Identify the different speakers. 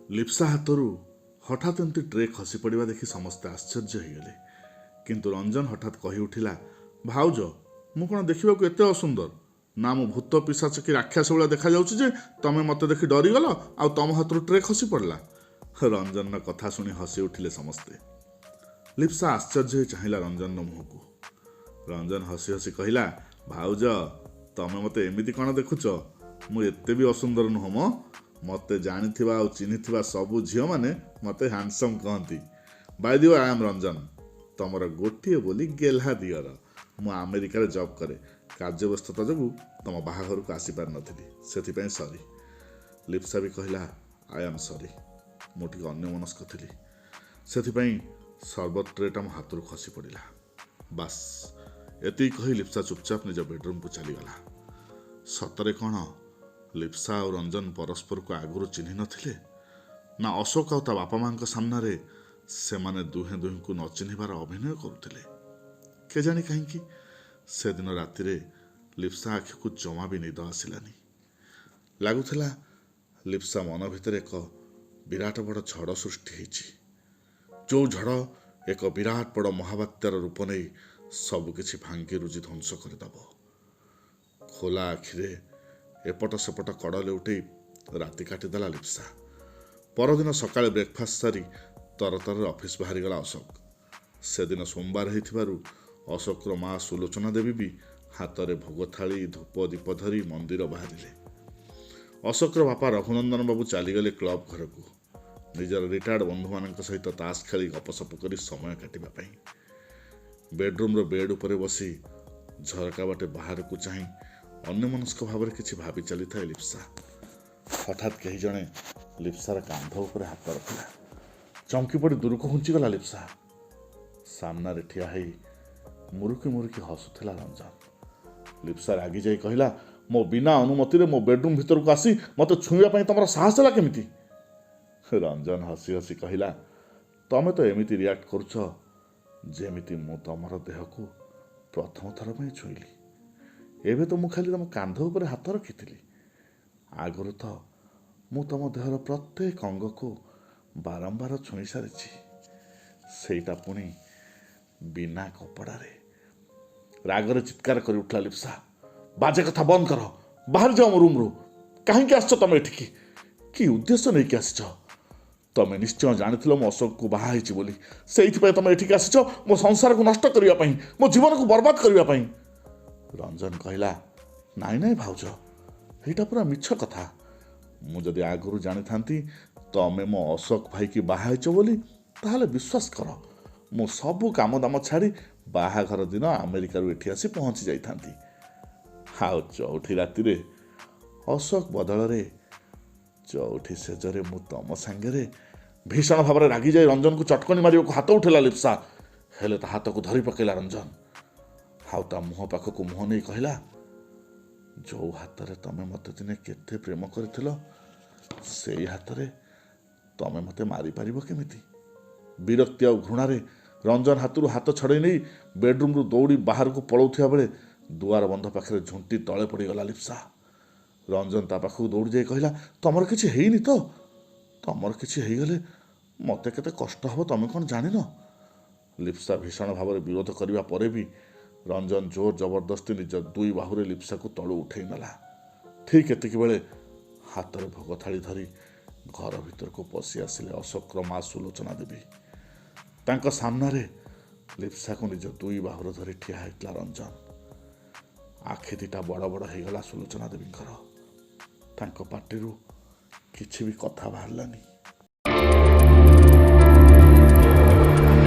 Speaker 1: ଲିପ୍ସା ହାତରୁ ହଠାତ୍ ଏମିତି ଟ୍ରେ ଖସି ପଡ଼ିବା ଦେଖି ସମସ୍ତେ ଆଶ୍ଚର୍ଯ୍ୟ ହେଇଗଲେ। କିନ୍ତୁ ରଞ୍ଜନ ହଠାତ୍ କହି ଉଠିଲା, ଭାଉଜ ମୁଁ କ'ଣ ଦେଖିବାକୁ ଏତେ ଅସୁନ୍ଦର? ନା ମୁଁ ଭୂତ ପିଶାଚ କି ରାକ୍ଷସ ଭଳିଆ ଦେଖାଯାଉଛି ଯେ ତମେ ମୋତେ ଦେଖି ଡରିଗଲ ଆଉ ତମ ହାତରୁ ଟ୍ରେ ଖସି ପଡ଼ିଲା? ରଞ୍ଜନର କଥା ଶୁଣି ହସି ଉଠିଲେ ସମସ୍ତେ। ଲିପ୍ସା ଆଶ୍ଚର୍ଯ୍ୟ ହୋଇ ଚାହିଁଲା ରଞ୍ଜନର ମୁହଁକୁ। ରଞ୍ଜନ ହସି ହସି କହିଲା, ଭାଉଜ ତମେ ମୋତେ ଏମିତି କ'ଣ ଦେଖୁଛ? ମୁଁ ଏତେ ବି ଅସୁନ୍ଦର ନୁହଁ ମ। ମୋତେ ଜାଣିଥିବା ଆଉ ଚିହ୍ନିଥିବା ସବୁ ଝିଅମାନେ ମୋତେ ହ୍ୟାଣ୍ଡସମ୍ କହନ୍ତି। ବାଇ ଦି ୱେ ଆଇ ଆମ୍ ରଞ୍ଜନ, ତମର ଗୋଟିଏ ବୋଲି ଗେହ୍ଲା ଦିଅର। ମୁଁ ଆମେରିକାରେ ଜବ୍ କରେ। କାର୍ଯ୍ୟବ୍ୟସ୍ତତା ଯୋଗୁଁ ତମ ବାହାଘରକୁ ଆସିପାରିନଥିଲି, ସେଥିପାଇଁ ସରି। ଲିପ୍ସା ବି କହିଲା, ଆଇ ଆମ୍ ସରି, ମୁଁ ଟିକେ ଅନ୍ୟମନସ୍କ ଥିଲି, ସେଥିପାଇଁ ସର୍ବତ ଟ୍ରେଟା ମୋ ହାତରୁ ଖସି ପଡ଼ିଲା। ବାସ୍ ଏତିକି କହି ଲିପ୍ସା ଚୁପଚାପ ନିଜ ବେଡରୁମ୍କୁ ଚାଲିଗଲା। ସତରେ କ'ଣ ଲିପ୍ସା ଆଉ ରଞ୍ଜନ ପରସ୍ପରକୁ ଆଗରୁ ଚିହ୍ନି ନଥିଲେ? ନା ଅଶୋକ ଆଉ ତା ବାପା ମାଙ୍କ ସାମ୍ନାରେ ସେମାନେ ଦୁହେଁ ଦୁହିଁଙ୍କୁ ନ ଚିହ୍ନିବାର ଅଭିନୟ କରୁଥିଲେ? କେଜାଣି କାହିଁକି ସେଦିନ ରାତିରେ ଲିପ୍ସା ଆଖିକୁ ଜମା ବି ନିଦ ଆସିଲାନି। ଲାଗୁଥିଲା ଲିପ୍ସା ମନ ଭିତରେ ଏକ ବିରାଟ ବଡ଼ ଝଡ଼ ସୃଷ୍ଟି ହେଇଛି, ଯେଉଁ ଝଡ଼ ଏକ ବିରାଟ ବଡ଼ ମହାବାତ୍ୟାର ରୂପ ନେଇ ସବୁକିଛି ଭାଙ୍ଗି ରୁଜି ଧ୍ୱଂସ କରିଦେବ। ଖୋଲା ଆଖିରେ ଏପଟ ସେପଟ କଡ଼ ଲେଉଟେଇ ରାତି କାଟିଦେଲା ଲିପ୍ସା। ପରଦିନ ସକାଳେ ବ୍ରେକଫାଷ୍ଟ ସାରି ତରତରରେ ଅଫିସ ବାହାରିଗଲା ଅଶୋକ। ସେଦିନ ସୋମବାର ହେଇଥିବାରୁ ଅଶୋକର ମା ସୁଲୋଚନା ଦେବୀ ବି ହାତରେ ଭୋଗ ଥାଳି ଧୂପ ଦୀପ ଧରି ମନ୍ଦିର ବାହାରିଲେ। ଅଶୋକର ବାପା ରଘୁନନ୍ଦନ ବାବୁ ଚାଲିଗଲେ କ୍ଲବ ଘରକୁ, ନିଜର ରିଟାୟାର୍ଡ ବନ୍ଧୁମାନଙ୍କ ସହିତ ତାସ ଖେଳି ଗପସପ କରି ସମୟ କାଟିବା ପାଇଁ। ବେଡରୁମ୍ର ବେଡ୍ ଉପରେ ବସି ଝରକା ବାଟେ ବାହାରକୁ ଚାହିଁ ଅନ୍ୟମନସ୍କ ଭାବରେ କିଛି ଭାବି ଚାଲିଥାଏ ଲିପ୍ସା। ହଠାତ୍ କେହି ଜଣେ ଲିପ୍ସାର କାନ୍ଧ ଉପରେ ହାତ ରଖିଲା। ଚମକି ପଡ଼ି ଦୂରକୁ ଘୁଞ୍ଚିଗଲା ଲିପ୍ସା। ସାମ୍ନାରେ ଠିଆ ହେଇ ମୁରୁକି ମୁରୁକି ହସୁଥିଲା ରଞ୍ଜନ। ଲିପ୍ସା ରାଗି ଯାଇ କହିଲା, ମୋ ବିନା ଅନୁମତିରେ ମୋ ବେଡରୁମ୍ ଭିତରକୁ ଆସି ମୋତେ ଛୁଇଁବା ପାଇଁ ତମର ସାହସ ହେଲା କେମିତି? ରଞ୍ଜନ ହସି ହସି କହିଲା, ତମେ ତ ଏମିତି ରିଆକ୍ଟ କରୁଛ ଯେମିତି ମୁଁ ତମର ଦେହକୁ ପ୍ରଥମ ଥର ପାଇଁ ଛୁଇଁଲି। ଏବେ ତ ମୁଁ ଖାଲି ତମ କାନ୍ଧ ଉପରେ ହାତ ରଖିଥିଲି, ଆଗରୁ ତ ମୁଁ ତମ ଦେହର ପ୍ରତ୍ୟେକ ଅଙ୍ଗକୁ ବାରମ୍ବାର ଛୁଇଁ ସାରିଛି, ସେଇଟା ପୁଣି ବିନା କପଡ଼ାରେ। ରାଗରେ ଚିତ୍କାର କରି ଉଠିଲା ଲିପ୍ସା, ବାଜେ କଥା ବନ୍ଦ କର, ବାହାରି ଯାଅ ମୋ ରୁମ୍ରୁ। କାହିଁକି ଆସିଛ ତମେ ଏଠିକି? କି ଉଦ୍ଦେଶ୍ୟ ନେଇକି ଆସିଛ? ତମେ ନିଶ୍ଚୟ ଜାଣିଥିଲ ମୁଁ ଅଶୋକକୁ ବାହା ହେଇଛି ବୋଲି, ସେଇଥିପାଇଁ ତମେ ଏଠିକି ଆସିଛ ମୋ ସଂସାରକୁ ନଷ୍ଟ କରିବା ପାଇଁ, ମୋ ଜୀବନକୁ ବର୍ବାଦ କରିବା ପାଇଁ। ରଞ୍ଜନ କହିଲା, ନାଇଁ ନାଇଁ ଭାଉଜ, ଏଇଟା ପୁରା ମିଛ କଥା। ମୁଁ ଯଦି ଆଗରୁ ଜାଣିଥାନ୍ତି ତମେ ମୋ ଅଶୋକ ଭାଇକି ବାହା ହେଇଛ ବୋଲି, ତାହେଲେ ବିଶ୍ୱାସ କର ମୁଁ ସବୁ କାମ ଦାମ ଛାଡ଼ି ବାହାଘର ଦିନ ଆମେରିକାରୁ ଏଠି ଆସି ପହଞ୍ଚି ଯାଇଥାନ୍ତି। ଆଉ ଚଉଠି ରାତିରେ ଅଶୋକ ବଦଳରେ ଚଉଠି ସେଜରେ ମୁଁ ତମ ସାଙ୍ଗରେ। ଭୀଷଣ ଭାବରେ ରାଗିଯାଇ ରଞ୍ଜନକୁ ଚଟକଣି ମାରିବାକୁ ହାତ ଉଠେଇଲା ଲିପ୍ସା, ହେଲେ ତା ହାତକୁ ଧରି ପକେଇଲା ରଞ୍ଜନ। ଆଉ ତା ମୁହଁ ପାଖକୁ ମୁହଁ ନେଇ କହିଲା, ଯୋଉ ହାତରେ ତମେ ମୋତେ ଦିନେ କେତେ ପ୍ରେମ କରିଥିଲ, ସେଇ ହାତରେ ତମେ ମୋତେ ମାରିପାରିବ କେମିତି? ବିରକ୍ତି ଆଉ ଘୃଣାରେ ରଞ୍ଜନ ହାତରୁ ହାତ ଛଡ଼େଇ ନେଇ ବେଡରୁମ୍ରୁ ଦୌଡ଼ି ବାହାରକୁ ପଳାଉଥିବା ବେଳେ ଦୁଆର ବନ୍ଧ ପାଖରେ ଝୁଣ୍ଟି ତଳେ ପଡ଼ିଗଲା ଲିପ୍ସା। ରଞ୍ଜନ ତା ପାଖକୁ ଦୌଡ଼ି ଯାଇ କହିଲା, ତମର କିଛି ହେଇନି ତ? ତମର କିଛି ହେଇଗଲେ ମୋତେ କେତେ କଷ୍ଟ ହେବ ତମେ କ'ଣ ଜାଣିନ? ଲିପ୍ସା ଭୀଷଣ ଭାବରେ ବିରୋଧ କରିବା ପରେ ବି ରଞ୍ଜନ ଜୋର ଜବରଦସ୍ତି ନିଜ ଦୁଇ ବାହୁରେ ଲିପ୍ସାକୁ ତଳୁ ଉଠେଇ ନେଲା। ଠିକ୍ ଏତିକି ବେଳେ ହାତରେ ଭୋଗ ଥାଳି ଧରି ଘର ଭିତରକୁ ପଶି ଆସିଲେ ଅଶୋକର ମା ସୁଲୋଚନା ଦେବୀ। ତାଙ୍କ ସାମ୍ନାରେ ଲିପ୍ସାକୁ ନିଜ ଦୁଇ ବାହୁରେ ଧରି ଠିଆ ହେଇଥିଲା ରଞ୍ଜନ। ଆଖି ଦିଟା ବଡ଼ ବଡ଼ ହେଇଗଲା ସୁଲୋଚନା ଦେବୀଙ୍କର। ତାଙ୍କ ପାଟିରୁ କିଛି ବି କଥା ବାହାରିଲାନି।